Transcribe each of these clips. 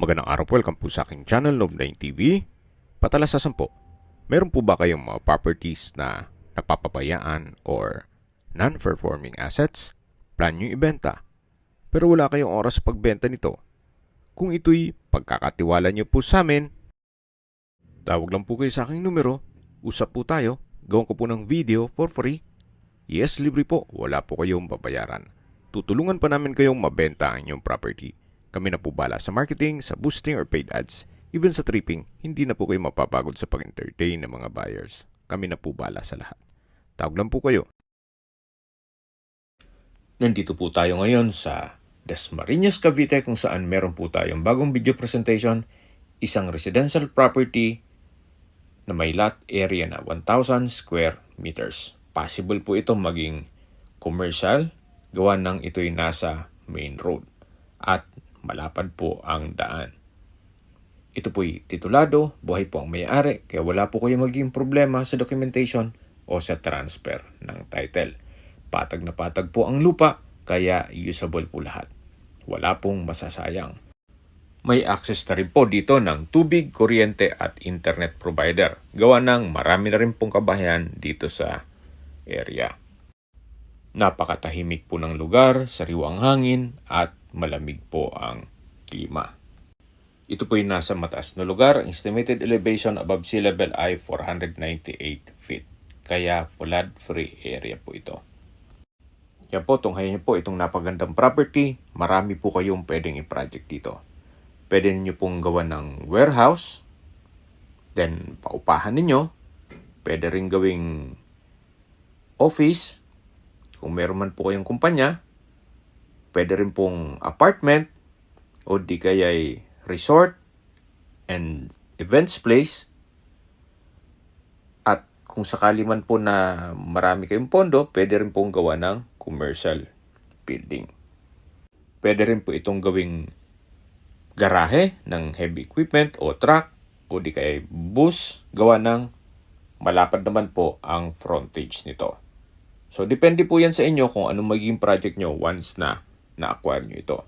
Magandang araw po, welcome po sa aking channel, Nov9 TV. Patalasasan po, meron po ba kayong mga properties na napapabayaan or non-performing assets? Plan nyo ibenta, pero wala kayong oras sa pagbenta nito. Kung ito'y pagkakatiwala nyo po sa amin, tawag lang po kayo sa aking numero, usap po tayo, gawin ko po ng video for free. Yes, libre po, wala po kayong babayaran. Tutulungan pa namin kayong mabenta ang inyong property. Kami na po bala sa marketing, sa boosting or paid ads. Even sa tripping, hindi na po kayo mapapagod sa pag-entertain ng mga buyers. Kami na po bala sa lahat. Tawag lang po kayo. Nandito po tayo ngayon sa Dasmariñas, Cavite kung saan meron po tayong bagong video presentation. Isang residential property na may lot area na 1,000 square meters. Possible po ito maging commercial, gawa ng ito'y nasa main road. At malapad po ang daan. Ito po'y titulado, buhay po ang may-ari, kaya wala po kayo maging problema sa documentation o sa transfer ng title. Patag na patag po ang lupa, kaya usable po lahat. Wala pong masasayang. May access na rin po dito ng tubig, kuryente at internet provider. Gawa ng marami na rin pong kabahayan dito sa area. Napakatahimik po ng lugar, sariwang hangin at malamig po ang klima. Ito po yung nasa mataas na lugar. Estimated elevation above sea level ay 498 feet. Kaya flood-free area po ito. Yan po, tunghayan po itong napagandang property. Marami po kayong pwedeng i-project dito. Pwede niyo pong gawa ng warehouse. Then, paupahan ninyo. Pwede rin gawing office. Kung meron man po kayong kumpanya, pwede rin pong apartment o di kaya'y resort and events place. At kung sakali man po na marami kayong pondo, pwede rin pong gawa ng commercial building. Pwede rin po itong gawing garahe ng heavy equipment o truck o di kaya'y bus. Gawa ng malapad naman po ang frontage nito. So, depende po yan sa inyo kung anong magiging project nyo once na na-acquire nyo ito.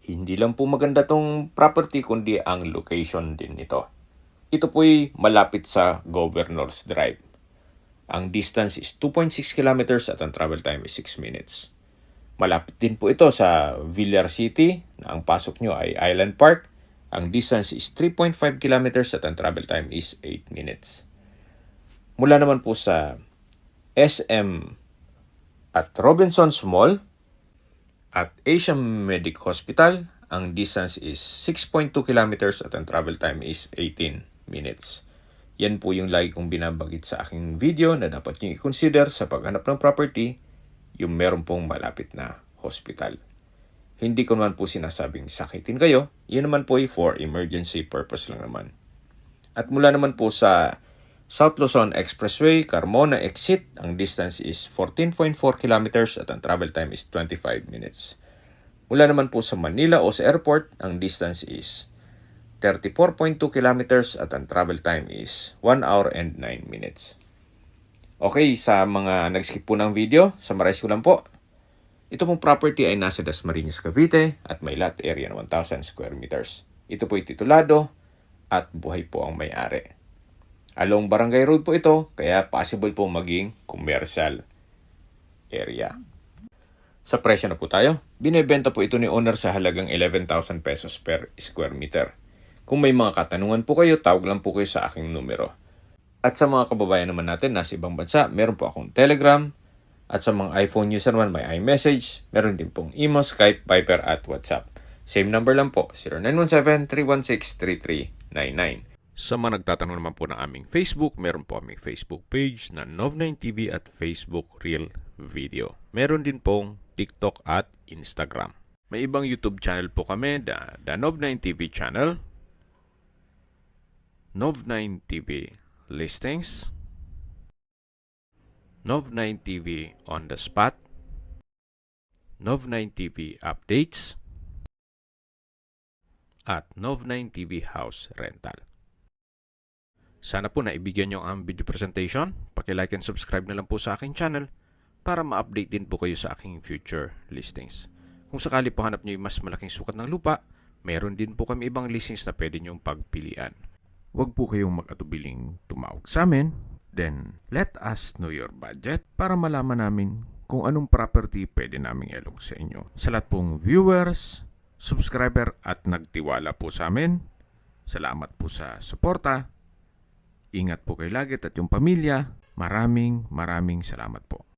Hindi lang po maganda tong property, kundi ang location din nito. Ito po'y malapit sa Governor's Drive. Ang distance is 2.6 kilometers at ang travel time is 6 minutes. Malapit din po ito sa Villar City, na ang pasok nyo ay Island Park. Ang distance is 3.5 kilometers at ang travel time is 8 minutes. Mula naman po sa SM at Robinson's Mall at Asian Medic Hospital, ang distance is 6.2 kilometers at ang travel time is 18 minutes. Yan po yung lagi kong binabanggit sa aking video na dapat nyo i-consider sa paghanap ng property, yung meron pong malapit na hospital. Hindi ko naman po sinasabing sakitin kayo, yun naman po ay for emergency purpose lang naman. At mula naman po sa South Luzon Expressway, Carmona exit, ang distance is 14.4 kilometers at ang travel time is 25 minutes. Mula naman po sa Manila o sa airport, ang distance is 34.2 kilometers at ang travel time is 1 hour and 9 minutes. Okay, sa mga nag-skip po ng video, summarize ko lang po. Ito pong property ay nasa Dasmariñas, Cavite at may lot area na 1,000 square meters. Ito po ay titulado at buhay po ang may-ari. Along Barangay Road po ito, kaya possible po maging commercial area. Sa presyo na po tayo, binebenta po ito ni owner sa halagang 11,000 pesos per square meter. Kung may mga katanungan po kayo, tawag lang po kayo sa aking numero. At sa mga kababayan naman natin nasa ibang bansa, meron po akong Telegram. At sa mga iPhone user naman may iMessage, meron din pong email, Skype, Viber at WhatsApp. Same number lang po, 0917-316-3399. Sa mga nagtatanong naman po ng aming Facebook, meron po aming Facebook page na Nov9 TV at Facebook Real Video. Meron din pong TikTok at Instagram. May ibang YouTube channel po kami, the Nov9 TV channel, Nov9 TV Listings, Nov9 TV On The Spot, Nov9 TV Updates, at Nov9 TV House Rental. Sana po naibigyan nyo ang video presentation. Paki-like and subscribe na lang po sa aking channel para ma-update din po kayo sa aking future listings. Kung sakali po hanap nyo yung mas malaking sukat ng lupa, Meron din po kami ibang listings na pwede nyong pagpilian. Huwag po kayong mag-atubiling tumawag sa amin. Then, let us know your budget para malaman namin kung anong property pwede naming ilog sa inyo. Sa lahat pong viewers, subscriber at nagtiwala po sa amin, salamat po sa suporta. Ingat po kayo lagi at yung pamilya. Maraming salamat po.